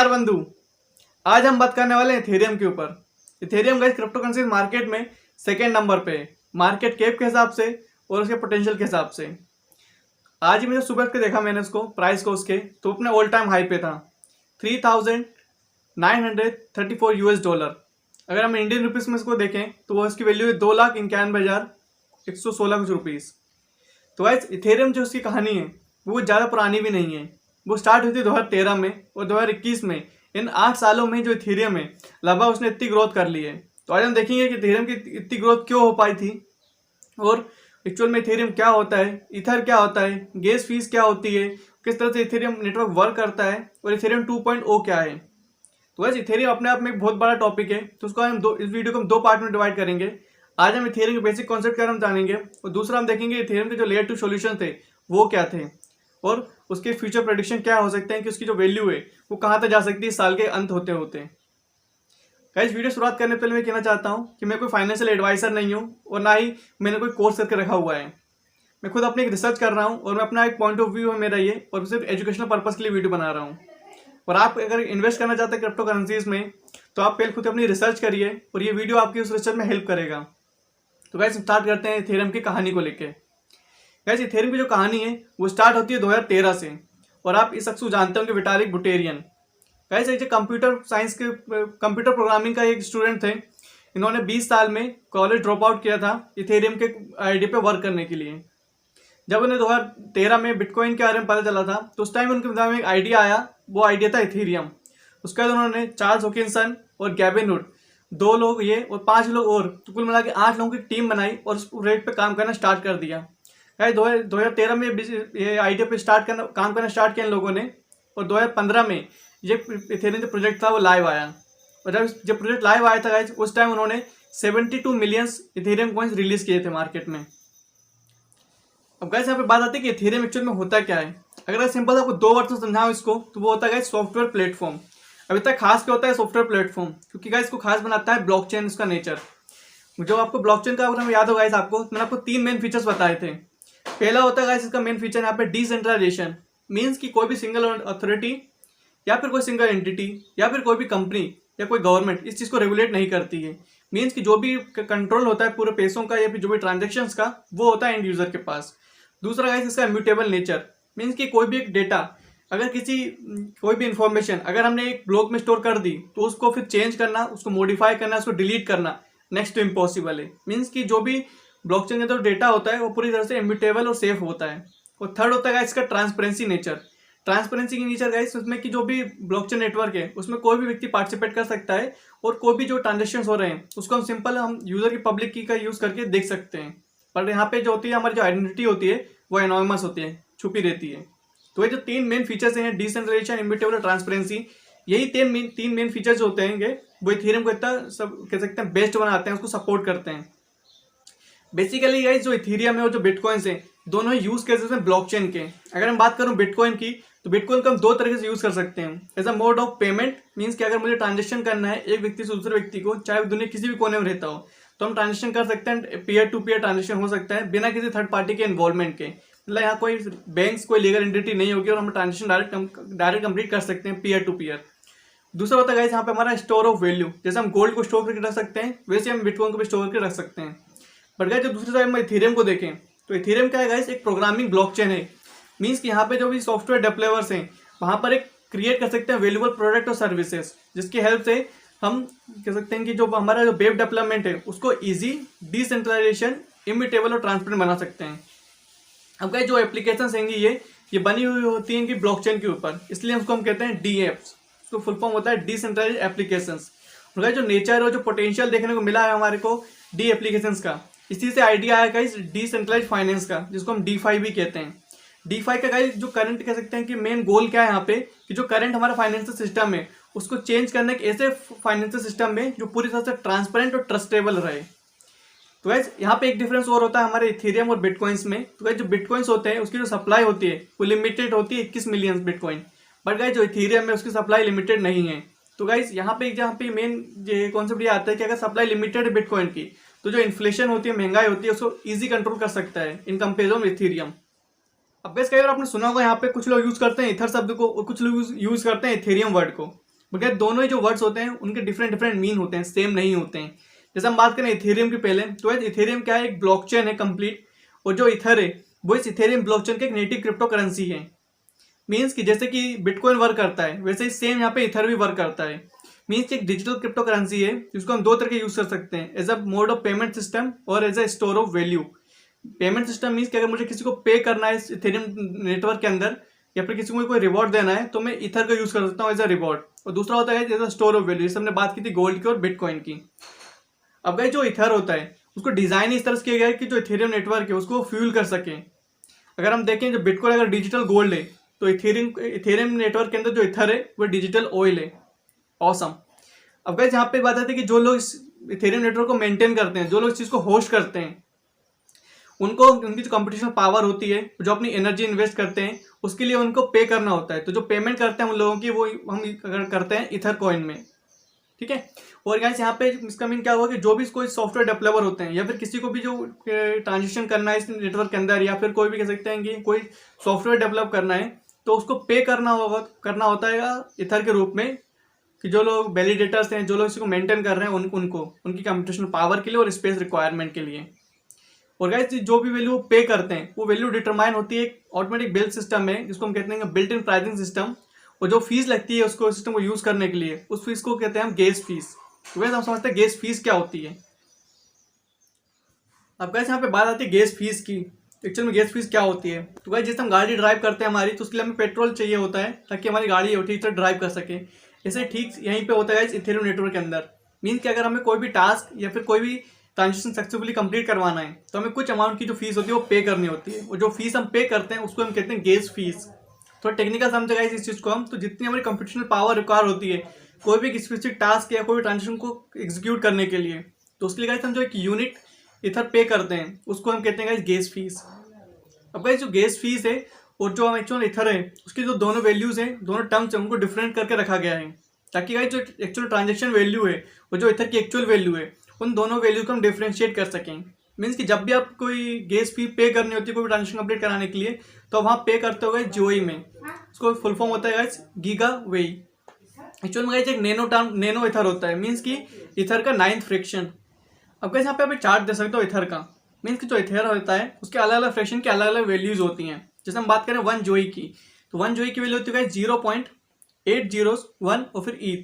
नमस्कार बंधु। आज हम बात करने वाले हैं इथेरियम के ऊपर। Ethereum guys crypto currency market में सेकेंड नंबर पे है, मार्केट कैप के हिसाब से और उसके पोटेंशियल के हिसाब से। आज ही मैंने सुबह के देखा मैंने उसको प्राइस को उसके तो अपने ऑल टाइम हाई पे था $3,934। अगर हम इंडियन रुपीस में इसको देखें तो वो इसकी वैल्यू है 2,91,116 कुछ रुपीज़। तो गाइस इथेरियम जो उसकी कहानी है वो ज़्यादा पुरानी भी नहीं है। वो स्टार्ट हुई थी 2013 में और 2021 में। इन 8 सालों में जो इथेरियम है लगभग उसने इतनी ग्रोथ कर ली है। तो आज हम देखेंगे कि इथेरियम की इतनी ग्रोथ क्यों हो पाई थी और एक्चुअल में इथेरियम क्या होता है, इथर क्या होता है, गैस फीस क्या होती है, किस तरह से इथेरियम नेटवर्क वर्क करता है और इथेरियम 2.0 क्या है। तो वैसे इथेरियम अपने आप में एक बहुत बड़ा टॉपिक है, तो उसको हम इस वीडियो को हम 2 पार्ट में डिवाइड करेंगे। आज हम इथेरियम के बेसिक कॉन्सेप्ट के बारे में जानेंगे और दूसरा हम देखेंगे इथेरियम के जो लेयर 2 सॉल्यूशन थे वो क्या थे और उसके फ्यूचर प्रेडिक्शन क्या हो सकते हैं कि उसकी जो वैल्यू है वो कहाँ तक जा सकती है साल के अंत होते होते। गाइस वीडियो शुरुआत करने पहले मैं कहना चाहता हूँ कि मैं कोई फाइनेंशियल एडवाइजर नहीं हूँ और ना ही मैंने कोई कोर्स करके रखा हुआ है। मैं खुद अपनी एक रिसर्च कर रहा हूँ और मैं अपना एक पॉइंट ऑफ व्यू है मेरा ये, और सिर्फ एजुकेशनल पर्पज़ के लिए वीडियो बना रहा हूँ। और आप अगर इन्वेस्ट करना चाहते हैं क्रिप्टो करेंसीज में तो आप पहले खुद अपनी रिसर्च करिए और ये वीडियो आपकी उस रिसर्च में हेल्प करेगा। तो गाइस स्टार्ट करते हैं इथेरियम की कहानी को लेकर। गाइस इथेरियम की जो कहानी है वो स्टार्ट होती है 2013 से और आप इस शख्स को जानते होंगे, विटालिक बुटेरियन। गाइस एक कंप्यूटर साइंस के कंप्यूटर प्रोग्रामिंग का एक स्टूडेंट थे। इन्होंने 20 साल में कॉलेज ड्रॉप आउट किया था इथेरियम के आइडिया पे वर्क करने के लिए। जब उन्हें 2013 में बिटकॉइन के बारे में पता चला था तो उस टाइम उनके दिमाग में एक आइडिया आया, वो आइडिया था इथेरियम। उसके बाद उन्होंने चार्ल्स हॉकिंसन और गैबिन वुड 2 लोग ये और 5 लोग और, तो कुल मिला के 8 लोगों की टीम बनाई और उस प्रोजेक्ट पे काम करना स्टार्ट कर दिया। 2013 में ये आइडिया पे काम करना स्टार्ट किया इन लोगों ने और 2015 में ये इथेरियम जो प्रोजेक्ट था वो लाइव आया। और जब प्रोजेक्ट लाइव आया था गाइस उस टाइम उन्होंने 72 मिलियंस इथेरियम कॉइन्स रिलीज किए थे मार्केट में। अब गाइस यहाँ पे बात आती है कि इथेरियम एक्चुअल में होता क्या है। अगर सिंपल आपको 2 वर्ड से समझाऊं इसको तो वो होता है गाइस सॉफ्टवेयर प्लेटफॉर्म। अब इतना खास क्या होता है सॉफ्टवेयर प्लेटफॉर्म, क्योंकि गाइस इसको खास बनाता है ब्लॉकचेन, उसका नेचर। जो आपको ब्लॉकचेन का अगर याद होगा गाइस आपको, मैंने आपको 3 मेन फीचर्स बताए थे। पहला होता है गाइस इसका मेन फीचर यहाँ पे डिसेंट्रलाइजेशन, मीन्स कि कोई भी सिंगल अथॉरिटी या फिर कोई सिंगल एंटिटी या फिर कोई भी कंपनी या कोई गवर्नमेंट इस चीज़ को रेगुलेट नहीं करती है। मीन्स कि जो भी कंट्रोल होता है पूरे पैसों का या फिर जो भी ट्रांजेक्शन्स का वो होता है एंड यूजर के पास। दूसरा गाइस इसका इम्यूटेबल नेचर, मीन्स कि कोई भी एक डेटा अगर कोई भी इंफॉर्मेशन अगर हमने एक ब्लॉक में स्टोर कर दी तो उसको फिर चेंज करना, उसको मॉडिफाई करना, उसको डिलीट करना नेक्स्ट टू इम्पॉसिबल है। मीन्स कि जो भी ब्लॉकचेन का जो डेटा होता है वो पूरी तरह से इम्यूटेबल और सेफ होता है। और थर्ड होता है इसका ट्रांसपेरेंसी नेचर। ट्रांसपेरेंसी की नेचर गाइस उसमें कि जो भी ब्लॉकचेन नेटवर्क है उसमें कोई भी व्यक्ति पार्टिसिपेट कर सकता है और कोई भी जो ट्रांजेक्शन हो रहे हैं उसको हम यूजर की पब्लिक की का यूज करके देख सकते हैं। पर यहाँ पे जो होती है हमारी जो आइडेंटिटी होती है वो एनोनिमस होती है, छुपी रहती है। तो ये जो 3 मेन फीचर्स हैं डिसेंट्रलाइजेशन, इम्यूटेबल और ट्रांसपेरेंसी, यही 3 मेन फीचर्स होते हैं वो इथेरियम को इतना सब कह सकते हैं बेस्ट बनाते हैं, उसको सपोर्ट करते हैं। बेसिकली गाइस जो इथेरियम है और जो बिटकॉइंस हैं दोनों ही यूज केसेस हैं ब्लॉकचेन के। अगर हम बात करूं बिटकॉइन की तो बिटकॉइन को हम 2 तरीके से यूज कर सकते हैं। As a mode of payment, means कि अगर मुझे ट्रांजेक्शन करना है एक व्यक्ति से दूसरे व्यक्ति को, चाहे दुनिया किसी भी कोने में रहता हो, तो हम ट्रांजेक्शन कर सकते हैं। पीयर टू पीयर ट्रांजेक्शन हो सकता है बिना किसी थर्ड पार्टी के इन्वॉल्वमेंट के। मतलब यहाँ कोई बैंक्स कोई लीगल एंटिटी नहीं होगी और हम ट्रांजेक्शन डायरेक्ट कंप्लीट कर सकते हैं पीयर टू पीयर। दूसरा होता है गाइस यहाँ पे हमारा स्टोर ऑफ वैल्यू, जैसे हम गोल्ड को स्टोर करके रख सकते हैं वैसे हम बिटकॉइन को भी स्टोर करके रख सकते हैं। बट गाइस जो दूसरी साइड हम इथेरियम को देखें तो इथेरियम क्या है गाइस, एक प्रोग्रामिंग ब्लॉकचेन है। मीन्स कि यहाँ पे जो भी सॉफ्टवेयर डेवलपर्स हैं वहाँ पर एक क्रिएट कर सकते हैं वैल्यूएबल प्रोडक्ट और सर्विसेज, जिसकी हेल्प से हम कह सकते हैं कि जो हमारा जो वेब डेवलपमेंट है उसको ईजी, डिसेंट्रलाइजेशन, इम्यूटेबल और ट्रांसपेरेंट बना सकते हैं। अब गाइस जो एप्लीकेशंस हैं ये बनी हुई होती हैं कि ब्लॉकचेन के ऊपर, इसलिए उसको हम कहते हैं डी एप्स। उसको फुल फॉर्म होता है डिसेंट्रलाइज्ड एप्लीकेशंस। और गाइस जो नेचर और जो पोटेंशियल देखने को मिला है हमारे को डी एप्लीकेशंस का, इसी से आइडिया आया गाइस डिसेंट्रलाइज्ड फाइनेंस का, जिसको हम डीफाई भी कहते हैं। डीफाई का गाइस जो करंट कह सकते हैं कि मेन गोल क्या है यहाँ पे कि जो करंट हमारा फाइनेंशियल सिस्टम है उसको चेंज करने के ऐसे फाइनेंशियल सिस्टम में जो पूरी तरह से ट्रांसपेरेंट और ट्रस्टेबल रहे। तो गाइस यहाँ पे एक डिफरेंस और होता है हमारे इथेरियम और बिटकॉइंस में। तो गाइस जो बिटकॉइंस होते हैं उसकी जो सप्लाई होती है वो लिमिटेड होती है 21 मिलियन बिटकॉइन। बट गाइस जो इथेरियम है उसकी सप्लाई लिमिटेड नहीं है। तो गाइस यहाँ पे मेन कॉन्सेप्ट ये आता है कि अगर सप्लाई लिमिटेड है बिटकॉइन की तो जो इन्फ्लेशन होती है, महंगाई होती है, उसको ईजी कंट्रोल कर सकता है इन कंपेरिजन विद इथेरियम। अब गाइस कई बार आपने सुना होगा यहाँ पे कुछ लोग यूज करते हैं इथर शब्द को और कुछ लोग यूज करते हैं इथेरियम वर्ड को। बगैर दोनों ही जो वर्ड्स होते हैं उनके डिफरेंट डिफरेंट मीन होते हैं, सेम नहीं होते हैं। जैसे हम बात करें इथेरियम की पहले, तो इथेरियम क्या है, एक ब्लॉकचेन है कंप्लीट, और जो इथर है वो इस इथेरियम ब्लॉकचेन का एक नेटिव क्रिप्टो करेंसी है। मीन्स कि जैसे कि बिटकॉइन वर्क करता है वैसे ही सेम यहाँ पे इथर भी वर्क करता है। मीन्स एक डिजिटल क्रिप्टो करेंसी है जिसको हम दो तरह के यूज कर सकते हैं, as a mode of payment system और as a store of value. Payment system means कि अगर मुझे किसी को पे करना है इस इथेरियम नेटवर्क के अंदर, या फिर किसी को कोई रिवॉर्ड देना है, तो मैं इथर का यूज कर सकता हूँ एज अ रिवॉर्ड। और दूसरा होता है as a store of value, जैसे हमने बात की थी गोल्ड की और बिटकॉइन की। अब गाइस जो इथर होता है उसको डिजाइन इस तरह से किया गया है कि जो इथेरियम नेटवर्क है उसको फ्यूल कर सके। अगर हम देखें जो बिटकॉइन अगर डिजिटल गोल्ड है, तो इथेरियम नेटवर्क के अंदर जो इथर है वो डिजिटल ऑयल है। ऑसम। अब गाइस यहाँ पे बात आती है कि जो लोग इस इथेरियम नेटवर्क को मेंटेन करते हैं, जो लोग इस चीज को होस्ट करते हैं, उनको उनकी जो कंप्यूटेशनल पावर होती है, जो अपनी एनर्जी इन्वेस्ट करते हैं, उसके लिए उनको पे करना होता है। तो जो पेमेंट करते हैं उन लोगों की, वो हम अगर करते हैं इथर कॉइन में। ठीक है। और गाइस यहाँ पे इसका मीन क्या हुआ कि जो भी कोई सॉफ्टवेयर डेवलपर होते हैं, या फिर किसी को भी जो ट्रांजेक्शन करना है इस नेटवर्क के अंदर, या फिर कोई भी कह सकते हैं कि कोई सॉफ्टवेयर डेवलप करना है, तो उसको पे करना होता है इथर के रूप में, कि जो लोग वैलिडेटर्स हैं, जो लोग इसको मेंटेन कर रहे हैं, उनको उनकी कंप्यूटेशनल पावर के लिए और स्पेस रिक्वायरमेंट के लिए। और गाइस जो भी वैल्यू पे करते हैं वो वैल्यू डिटरमाइन होती है ऑटोमेटिक बिल सिस्टम में, जिसको हम कहते हैं बिल्ट इन प्राइसिंग सिस्टम। और जो फीस लगती है उसको सिस्टम को यूज करने के लिए, उस फीस को कहते हैं हम गेस फीस। तो गाइस हम समझते हैं गेस फीस क्या होती है। अब गाइस यहाँ पे बात आती है गेस फीस की। एक्चुअल में गेस फीस क्या होती है, तो गाइस जैसे हम गाड़ी ड्राइव करते हैं हमारी, तो उसके लिए हमें पेट्रोल चाहिए होता है ताकि हमारी गाड़ी ठीक से ड्राइव कर सके। ऐसे ठीक यहीं पे होता है इथेरियम नेटवर्क के अंदर। मीन्स कि अगर हमें कोई भी टास्क या फिर कोई भी ट्रांजेक्शन सक्सेसफुली कंप्लीट करवाना है, तो हमें कुछ अमाउंट की जो फीस होती है वो पे करनी होती है, और जो फीस हम पे करते हैं उसको हम कहते हैं गेस फीस। थोड़ा टेक्निकल समझेगा इस चीज़ को हम, तो जितनी हमारी कंप्यूटेशनल पावर रिक्वायर होती है कोई भी स्पेसिफिक टास्क या कोई भी ट्रांजेक्शन को एग्जीक्यूट करने के लिए, तो उसके लिए गाइस हम जो एक यूनिट इथर पे करते हैं उसको हम कहते हैं गाइस गेस फीस। अब गाइस जो गेस फीस है और जो हम एक्चुअल इथर है, उसकी जो दोनों वैल्यूज हैं, दोनों टर्म्स हैं, उनको डिफरेंट करके रखा गया है, ताकि गाइस जो एक्चुअल ट्रांजेक्शन वैल्यू है और जो इथर की एक्चुअल वैल्यू है, उन दोनों वैल्यू को हम डिफ्रेंशिएट कर सकें। मीन्स कि जब भी आप कोई गेस फी पे करनी होती है कोई भी ट्रांजेक्शन कंप्लीट कराने के लिए, तो वहाँ पे करते हो गाइस जीओई में। उसको फुल फॉर्म होता है गाइस गीगा वेई। एक्चुअल में गाइस एक नैनो इथर होता है, मीन्स कि इथर का 9th फ्रैक्शन। अब गाइस यहाँ पे आप चार्ट दे सकते हो इथर का। मीन्स कि जो इथर होता है उसके अलग अलग फ्रैक्शन की अलग अलग वैल्यूज होती हैं। जैसे हम बात करें 1 जोई की, तो 1 जोई की वैल्यू होती है 0.801 और फिर ईथ।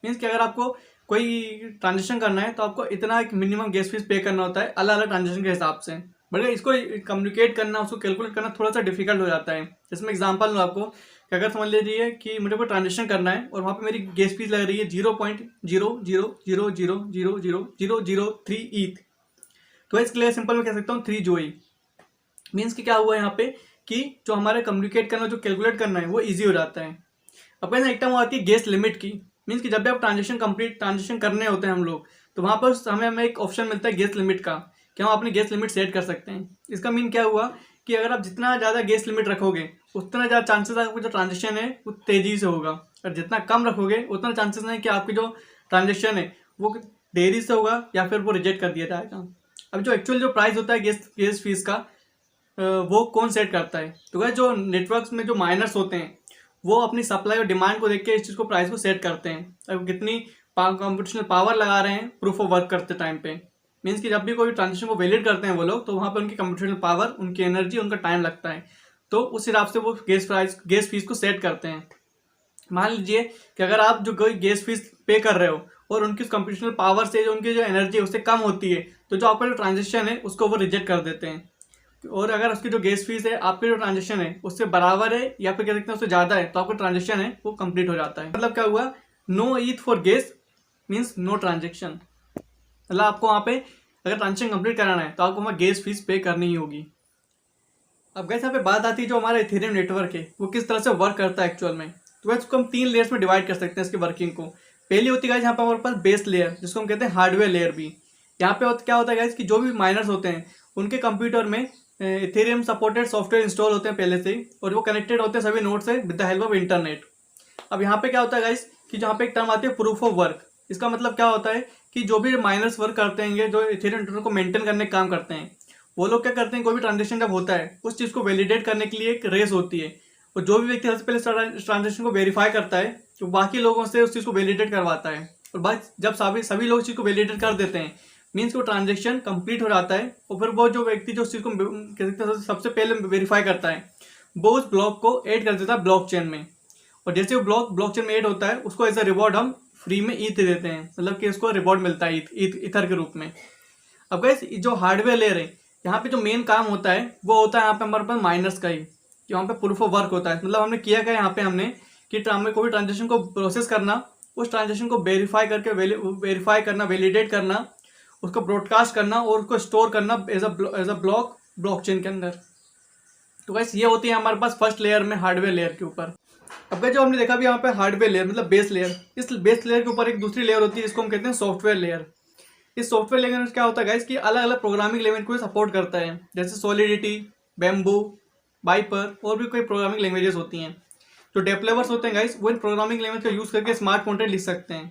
मीन्स कि अगर आपको कोई ट्रांजेक्शन करना है तो आपको इतना एक मिनिमम गैस फीस पे करना होता है अलग अलग ट्रांजेक्शन के हिसाब से। बट इसको कम्युनिकेट करना, उसको कैलकुलेट करना थोड़ा सा डिफिकल्ट हो जाता है। जैसे मैं एग्जांपल लूँ आपको कि अगर समझ लीजिए कि मुझे कोई ट्रांजेक्शन करना है और वहाँ पे मेरी गैस फीस लग रही है 0.000000003 ईथ, तो इसके लिए सिंपल मैं कह सकता हूँ 3 जोई। मीन्स कि क्या हुआ यहाँ पे कि जो हमारे कम्युनिकेट करना, जो कैलकुलेट करना है वो ईजी हो जाता है। अब एक टर्म आती है गैस लिमिट की। मीन्स कि जब भी आप ट्रांजेक्शन करने होते हैं हम लोग, तो वहाँ पर हमें एक ऑप्शन मिलता है गैस लिमिट का, कि हम अपनी गैस लिमिट सेट कर सकते हैं। इसका मीन क्या हुआ कि अगर आप जितना ज़्यादा गैस लिमिट रखोगे उतना ज़्यादा चांसेस है आपका जो ट्रांजेक्शन है वो तेज़ी से होगा, और जितना कम रखोगे उतना चांसेस है कि आपकी जो ट्रांजेक्शन है वो देरी से होगा या फिर वो रिजेक्ट कर दिया जाएगा। अब जो एक्चुअल जो प्राइस होता है गैस फीस का, वो कौन सेट करता है, तो गाइस जो नेटवर्क्स में जो माइनर्स होते हैं वो अपनी सप्लाई और डिमांड को देख के इस चीज़ को प्राइस को सेट करते हैं, अब कितनी कंप्यूटेशनल पावर लगा रहे हैं प्रूफ ऑफ वर्क करते टाइम पे। मीन्स कि जब भी कोई ट्रांजेक्शन को वैलिड करते हैं वो लोग, तो वहाँ पे उनकी कंप्यूटेशनल पावर, उनकी एनर्जी, उनका टाइम लगता है, तो उस हिसाब से वो गैस फीस को सेट करते हैं। मान लीजिए कि अगर आप जो कोई गैस फीस पे कर रहे हो और उनकी कंप्यूटेशनल पावर से जो उनकी जो एनर्जी है उससे कम होती है, तो जो आपका जो ट्रांजेक्शन है उसको वो रिजेक्ट कर देते हैं। और अगर उसकी जो गैस फीस है आपके जो ट्रांजेक्शन है उससे बराबर है या फिर कह सकते हैं उससे ज़्यादा है, तो आपका ट्रांजेक्शन है वो कंप्लीट हो जाता है। मतलब क्या हुआ, no eth for gas means no transaction. मतलब आपको वहाँ पे अगर ट्रांजेक्शन कंप्लीट कराना है तो आपको वहाँ गैस फीस पे करनी ही होगी। अब गैस यहाँ पे बात आती है जो हमारा इथेरियम नेटवर्क है वो किस तरह से वर्क करता है एक्चुअल में। तो वैसे उसको हम 3 लेयर्स में डिवाइड कर सकते हैं इसकी वर्किंग को। पहली होती है यहाँ पे हमारे पास बेस लेयर, जिसको हम कहते हैं हार्डवेयर लेयर भी। यहाँ पे क्या होता है गाइस कि जो भी माइनर्स होते हैं उनके कंप्यूटर में इथेरियम सपोर्टेड सॉफ्टवेयर इंस्टॉल होते हैं पहले से ही, और वो कनेक्टेड होते हैं सभी नोड से with the help of internet. अब यहाँ पे क्या होता है गाइस कि जहाँ पे एक टर्म आती है प्रूफ ऑफ वर्क। इसका मतलब क्या होता है कि जो भी माइनर्स वर्क करते हैं, जो इथेरियम नेटवर्क को मेंटेन करने का काम करते हैं, वो लोग क्या करते हैं, कोई भी ट्रांजेक्शन जब होता है उस चीज़ को वैलिडेट करने के लिए एक रेस होती है, और जो भी व्यक्ति सबसे पहले ट्रांजेक्शन को वेरीफाई करता है जो बाकी लोगों से उस चीज़ को वैलिडेट करवाता है। और बाद जब सभी लोग इस चीज़ को वैलिडेट कर देते हैं, मीन्स वो ट्रांजेक्शन कंप्लीट हो जाता है। और फिर वो जो व्यक्ति जो उस चीज़ को सबसे पहले वेरीफाई करता है, वो उस ब्लॉक को ऐड कर देता है ब्लॉकचेन में। और जैसे वो ब्लॉकचेन में ऐड होता है, उसको एज अ रिवॉर्ड हम फ्री में ईथ देते हैं, मतलब कि उसको रिवॉर्ड मिलता है ईथर के रूप में। अब गाइस जो हार्डवेयर लेयर है, यहाँ पे जो मेन काम होता है वो होता है यहाँ पे हमारे पास माइनर्स का ही, यहाँ पे प्रूफ ऑफ वर्क होता है। मतलब हमने किया क्या यहाँ पे, हमने कि हमें कोई ट्रांजेक्शन को प्रोसेस करना, उस ट्रांजेक्शन को वेरीफाई करना, वैलिडेट करना, उसको ब्रॉडकास्ट करना और उसको स्टोर करना एज अ ब्लॉकचेन के अंदर। तो गाइस ये होती है हमारे पास फर्स्ट लेयर में हार्डवेयर लेयर के ऊपर। अब जो हमने देखा भी यहाँ पे हार्डवेयर लेयर मतलब बेस लेयर, इस बेस लेयर के ऊपर एक दूसरी लेयर होती है जिसको हम कहते हैं सॉफ्टवेयर लेयर। इस सॉफ्टवेयर लेयर में क्या होता है गाइस कि अलग अलग प्रोग्रामिंग लैंग्वेज को सपोर्ट करता है, जैसे सॉलिडिटी, बैम्बू, वाइपर और भी कोई प्रोग्रामिंग लैंग्वेजेस होती हैं। जो डेवलपर्स होते हैं गाइस वो इन प्रोग्रामिंग लैंग्वेज का यूज़ करके स्मार्ट कॉन्टेंट लिख सकते हैं।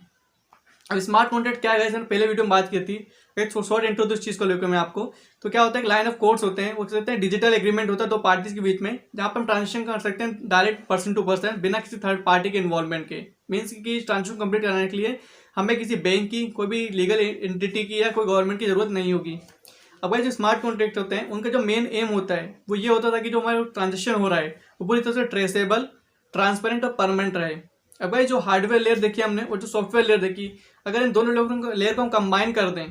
अब स्मार्ट कॉन्टेंट क्या है गाइस, मैंने पहले वीडियो में बात की थी, एक शॉर्ट इंट्रोड्यूस चीज़ को लेकर मैं आपको। तो क्या होता है, लाइन ऑफ कोड्स होते हैं, वो कहते हैं डिजिटल एग्रीमेंट होता है दो पार्टीज के बीच में, जहाँ पर हम ट्रांजेक्शन कर सकते हैं डायरेक्ट पर्सन टू पर्सन बिना किसी थर्ड पार्टी के इन्वॉल्वमेंट के। मीन्स कि ट्रांजेक्शन कंप्लीट कराने के लिए हमें किसी बैंक की, कोई भी लीगल एंटिटी की या कोई गवर्नमेंट की जरूरत नहीं होगी। अब भाई जो स्मार्ट कॉन्ट्रैक्ट होते हैं उनका जो मेन एम होता है वो ये होता था कि जो हमारा ट्रांजेक्शन हो रहा है वो पूरी तरह से ट्रेसेबल, ट्रांसपेरेंट और परमानेंट रहे। अब भाई जो हार्डवेयर लेयर देखी हमने और जो सॉफ्टवेयर लेयर देखी, अगर इन दोनों लेयर को हम कंबाइन कर दें,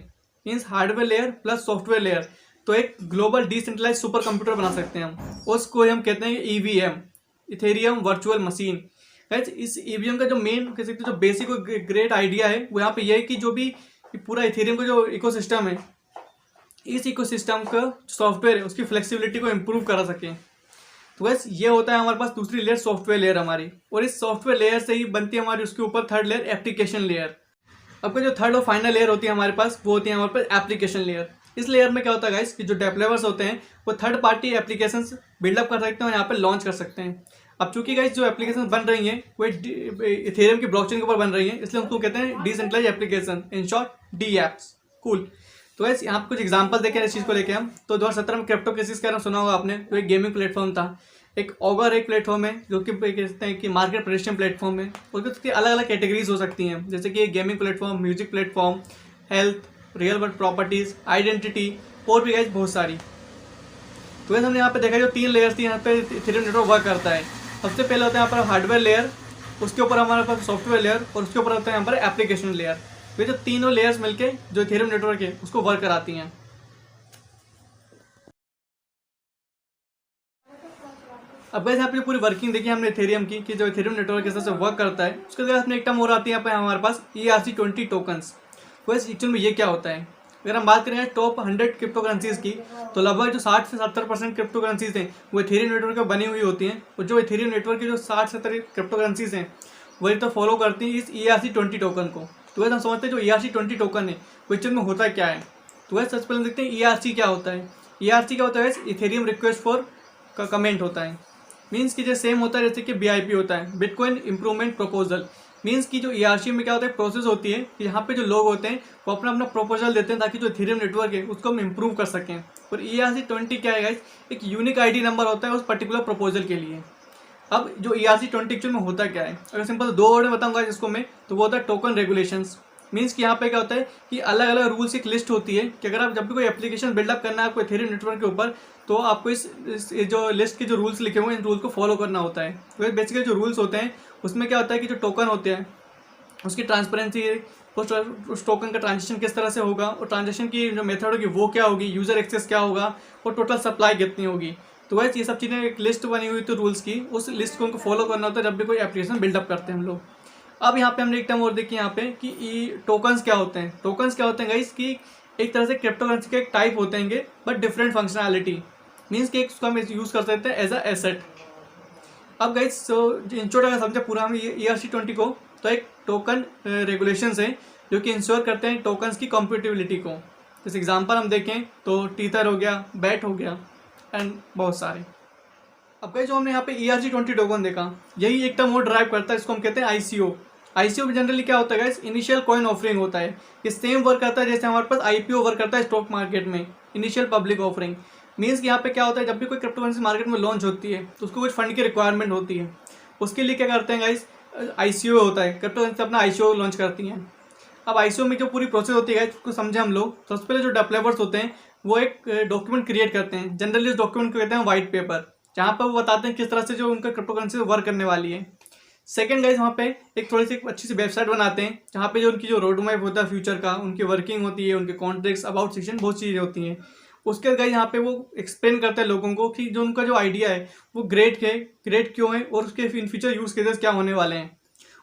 means hardware layer plus software layer, तो एक ग्लोबल डिसेंट्रलाइज सुपर कंप्यूटर बना सकते हैं हम। उसको हम कहते हैं ईवीएम, इथेरियम वर्चुअल मशीन। इस ईवीएम का जो मेन कह सकते हैं जो बेसिक और ग्रेट आइडिया है वो यहाँ पे ये है कि जो भी पूरा इथेरियम का जो इकोसिस्टम है, इस इकोसिस्टम का सॉफ्टवेयर है उसकी फ्लेक्सिबिलिटी को इम्प्रूव करा सकें। तो बस ये होता है हमारे पास दूसरी लेयर सॉफ्टवेयर लेयर हमारी, और इस सॉफ्टवेयर लेयर से ही बनती है हमारी उसके ऊपर थर्ड लेयर एप्लीकेशन लेयर। अब का जो थर्ड और फाइनल लेयर होती है हमारे पास वो होती है हमारे पास एप्लीकेशन लेयर। इस लेयर में क्या होता है गाइस कि जो डेवलपर्स होते हैं वो थर्ड पार्टी एप्लीकेशंस बिल्डअप कर सकते हैं और यहाँ पे लॉन्च कर सकते हैं। अब चूंकि गाइस जो एप्लीकेशन बन रही हैं वो इथेरियम की ब्लॉकचेन के ऊपर बन रही हैं, इसलिए उनको कहते हैं decentralize application, in short D apps. Cool. तो गाइस यहाँ पे कुछ एग्जांपल देखें इस चीज़ को लेके हम। तो 2017 में क्रिप्टो केसिस का नाम सुना होगा आपने, तो एक गेमिंग प्लेटफॉर्म था। एक ऑगर एक प्लेटफॉर्म है जो कि कहते हैं कि मार्केट प्रेडिक्शन प्लेटफॉर्म है, और उसकी अलग अलग कैटेगरीज हो सकती हैं, जैसे कि gaming platform, music platform, health, real world properties, identity और भी गाइस बहुत सारी। तो वैसे हमने यहाँ पे देखा जो 3 लेयर्स थी यहाँ पे इथेरियम नेटवर्क वर्क करता है। सबसे पहले होता है यहाँ पर हार्डवेयर लेयर, उसके ऊपर हमारे पास सॉफ्टवेयर लेयर और उसके ऊपर होता है यहाँ पर एप्लीकेशन लेयर। तो ये जो तीनों लेयर्स मिलकर जो इथेरियम नेटवर्क है उसको वर्क कराती हैं। अब गाइस यहाँ पे पूरी वर्किंग देखी हमने इथेरियम की कि जो इथेरियम नेटवर्क के हिसाब से वर्क करता है। उसके बाद अपने एक टर्म और आती है यहाँ पे हमारे पास ERC-20 टोकन्स। तो एक्चुअल में ये क्या होता है, अगर हम बात करें टॉप 100 क्रिप्टो करेंसीज की, तो लगभग जो 60 से 70% क्रिप्टो करेंसीज हैं वो इथेरियम नेटवर्क पर बनी हुई होती हैं। और जो इथेरियम नेटवर्क की जो 60-70 क्रिप्टो करेंसीज हैं वही तो फॉलो करती हैं इस ERC-20 टोकन को। तो वैसे हम समझते हैं जो ERC-20 टोकन है वो एक्चुअल में होता क्या है। तो वैसे सबसे पहले देखते हैं ERC क्या होता है। ERC क्या होता है, इथेरियम रिक्वेस्ट फॉर का कमेंट होता है। मीन्स की जो सेम होता है जैसे कि BIP होता है, बिटकॉइन इंप्रूवमेंट प्रपोजल। मीन्स की जो ERC में क्या होता है, प्रोसेस होती है कि यहाँ पे जो लोग होते हैं वो अपना अपना प्रपोजल देते हैं ताकि जो इथेरियम नेटवर्क है उसको हम इम्प्रूव कर सकें। और ERC-20 क्या है गाइस, एक यूनिक ID नंबर होता है उस पर्टिकुलर प्रपोजल के लिए। अब जो ERC-20 एक्चुअल में होता क्या है, अगर सिंपल 2 वर्ड में बताऊंगा जिसको मैं, तो वो होता है टोकन रेगुलेशंस। मीन्स कि यहाँ पे क्या होता है कि अलग अलग रूल्स की एक लिस्ट होती है कि अगर आप जब भी कोई एप्लीकेशन बिल्डअप करना है आपको इथेरियम नेटवर्क के ऊपर, तो आपको इस जो लिस्ट के जो रूल्स लिखे हुए हैं इन रूल्स को फॉलो करना होता है। तो बेसिकली जो रूल्स होते हैं उसमें क्या होता है कि जो टोकन होते हैं उसकी ट्रांसपेरेंसी, उस टोकन का ट्रांजेक्शन किस तरह से होगा और ट्रांजेक्शन की जो मेथड होगी वो क्या होगी, यूजर एक्सेस क्या होगा और टोटल सप्लाई कितनी होगी। तो वैसे ये सब चीज़ें एक लिस्ट बनी हुई थी रूल्स की, उस लिस्ट को उनको फॉलो करना होता है जब भी कोई एप्लीकेशन बिल्डअप करते हैं हम लोग। अब यहाँ पे हमने एक टर्म और देखी यहाँ पे कि टोकन्स क्या होते हैं। टोकन्स क्या होते हैं गाइस कि एक तरह से क्रिप्टो करेंसी के एक टाइप होते हैं बट डिफरेंट फंक्शनैलिटी। मीन्स कि उसको हम यूज़ कर सकते हैं एज अ एसेट। अब गाइस इंश्योर अगर समझे पूरा हम ERC-20 को, तो एक टोकन रेगुलेशंस हैं जो कि इंश्योर करते हैं टोकन्स की कॉम्पिटिबिलिटी को। जैसे एग्जांपल हम देखें तो टीथर हो गया, बैट हो गया एंड बहुत सारे। अब गाइस जो हमने यहाँ पे ERC-20 टोकन देखा, यही एक टर्म और ड्राइव करता है, इसको हम कहते हैं ICO। ICO में जनरली क्या होता है गाइस, इनिशियल कॉइन ऑफरिंग होता है। ये सेम वर्क करता है जैसे हमारे पास IPO वर्क करता है स्टॉक मार्केट में, इनिशियल पब्लिक ऑफरिंग। मीन्स कि यहाँ पे क्या होता है, जब भी कोई क्रिप्टो करेंसी मार्केट में लॉन्च होती है तो उसको कुछ फंड की रिक्वायरमेंट होती है। उसके लिए क्या करते हैं गाइस, ICO होता है, क्रिप्टो करेंसी अपना ICO लॉन्च करती हैं। अब ICO में जो पूरी प्रोसेस होती है उसको समझे हम लोग। सबसे पहले जो डेवलपर्स होते हैं वो एक डॉक्यूमेंट क्रिएट करते हैं। जनरली उस डॉक्यूमेंट को कहते हैं व्हाइट पेपर, जहाँ पर वो बताते हैं किस तरह से जो उनका क्रिप्टो करेंसी वर्क करने वाली है। सेकंड गाइज वहाँ पे एक थोड़ी सी अच्छी सी वेबसाइट बनाते हैं, जहाँ पे जो उनकी जो रोड मैप होता है फ्यूचर का, उनकी वर्किंग होती है, उनके कॉन्ट्रैक्ट्स, अबाउट सेक्शन, बहुत चीज़ें होती हैं। उसके बाद गाइज यहाँ पे वो एक्सप्लेन करते हैं लोगों को कि जो उनका जो आइडिया है वो ग्रेट क्यों है और उसके इन फ्यूचर यूज केसेस क्या होने वाले हैं।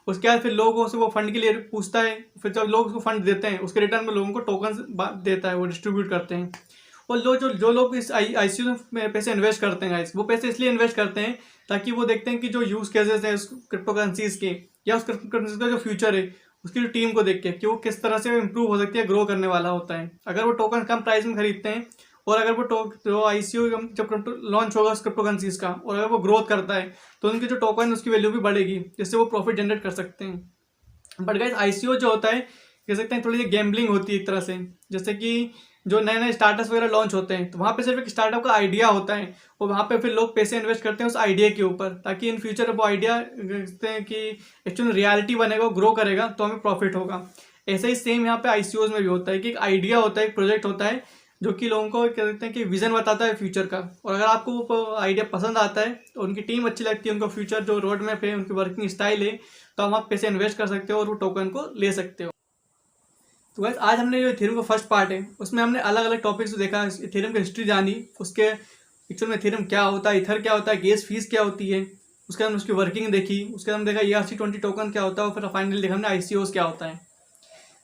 उसके बाद फिर लोगों से वो फंड के लिए पूछता है, फिर जब लोग उसको फंड देते हैं उसके रिटर्न में लोगों को टोकन देता है, वो डिस्ट्रीब्यूट करते हैं। और जो लोग इस ICO में पैसे इन्वेस्ट करते हैं गाइस, वो पैसे इसलिए इन्वेस्ट करते हैं ताकि वो देखते हैं कि जो यूज केसेस हैं उस क्रिप्टो करेंसीज के या उस क्रिप्टो करेंसी का जो फ्यूचर है उसकी जो टीम को देख के कि वो किस तरह से इंप्रूव हो सकती है, ग्रो करने वाला होता है। अगर वो टोकन कम प्राइस में खरीदते हैं और अगर वो जो ICO जब क्रिप्टो लॉन्च होगा उस क्रिप्टो करेंसीज का, और अगर वो ग्रोथ करता है तो उनकी जो टोकन उसकी वैल्यू भी बढ़ेगी, जिससे वो प्रॉफिट जनरेट कर सकते हैं। बट गाइस ICO जो होता है कह सकते हैं थोड़ी सी गैम्बलिंग होती है एक तरह से। जैसे कि जो नए नए स्टार्टअप्स वगैरह लॉन्च होते हैं तो वहाँ पे सिर्फ एक स्टार्टअप का आइडिया होता है और वहाँ पे फिर लोग पैसे इन्वेस्ट करते हैं उस आइडिया के ऊपर, ताकि इन फ्यूचर वो आइडिया कहते हैं कि एक्चुअली रियलिटी बनेगा, ग्रो करेगा तो हमें प्रॉफिट होगा। ऐसा ही सेम यहाँ पे ICOs में भी होता है कि एक आइडिया होता है, एक प्रोजेक्ट होता है जो कि लोगों को कह सकते हैं कि विजन बताता है फ्यूचर का, और अगर आपको वो आइडिया पसंद आता है तो उनकी टीम अच्छी लगती है, उनका फ्यूचर जो रोड मैप है, उनकी वर्किंग स्टाइल है, तो हम आप पैसे इन्वेस्ट कर सकते हो और वो टोकन को ले सकते हो। तो गाइस आज हमने जो इथेरियम का फर्स्ट पार्ट है उसमें हमने अलग अलग टॉपिक्स देखा, इथेरियम की हिस्ट्री जानी, उसके एक्चुअल में इथेरियम क्या होता है, इथर क्या होता है, गैस फीस क्या होती है, उसके बाद उसकी वर्किंग देखी, उसके बाद हम देखा ERC-20 टोकन क्या होता है, और फिर फाइनली देखा हमने ICOs क्या होता है।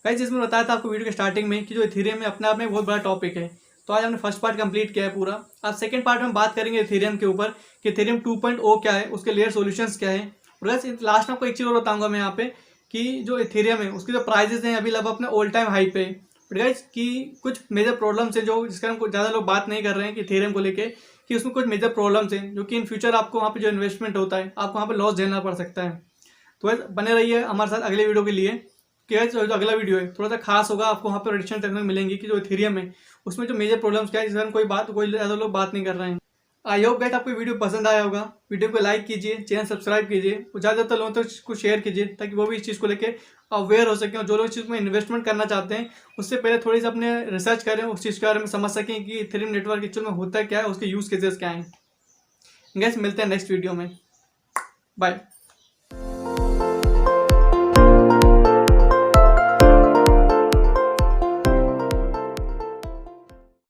गाइस जिसमें बताया था आपको वीडियो के स्टार्टिंग में कि जो इथेरियम में अपने आप में बहुत बड़ा टॉपिक है, तो आज हमने फर्स्ट पार्ट कंप्लीट किया है पूरा। आज सेकंड पार्ट में बात करेंगे इथेरियम के ऊपर कि इथेरियम 2.0 क्या है, उसके लेयर सॉल्यूशंस क्या है। और गाइस लास्ट में आपको एक चीज़ और बताऊंगा मैं यहाँ पे कि जो इथेरियम है उसके जो प्राइजेस हैं अभी लगभग अपने ऑल टाइम हाई पे। बट गाइस कि कुछ मेजर प्रॉब्लम्स हैं जो जिसका हम ज़्यादा लोग बात नहीं कर रहे हैं कि इथेरियम को लेके, कि उसमें कुछ मेजर प्रॉब्लम्स हैं जो कि इन फ्यूचर आपको वहाँ पे जो इन्वेस्टमेंट होता है आपको वहाँ पे लॉस झेलना पड़ सकता है। तो गाइस बने रहिए हमारे साथ अगले वीडियो के लिए कि गाइस जो अगला वीडियो है थोड़ा सा खास होगा, आपको वहाँ पे प्रेडिक्शन देखने को मिलेंगी कि जो इथेरियम है उसमें जो मेजर प्रॉब्लम्स क्या है जिसका कोई ज़्यादा लोग बात नहीं कर रहे हैं। आई होप गाइस आपको वीडियो पसंद आया होगा। वीडियो को लाइक कीजिए, चैनल सब्सक्राइब कीजिए और ज़्यादातर लोगों तक इसको शेयर कीजिए ताकि वो भी इस चीज़ को लेकर अवेयर हो सकें, और जो लोग इस चीज़ में इन्वेस्टमेंट करना चाहते हैं उससे पहले थोड़ी सी अपने रिसर्च करें, उस चीज़ के बारे में समझ सकें कि इथेरियम नेटवर्क एक्चुअल में होता क्या है, उसके यूज़ केसेस क्या हैं। गाइस मिलते हैं नेक्स्ट वीडियो में, बाय।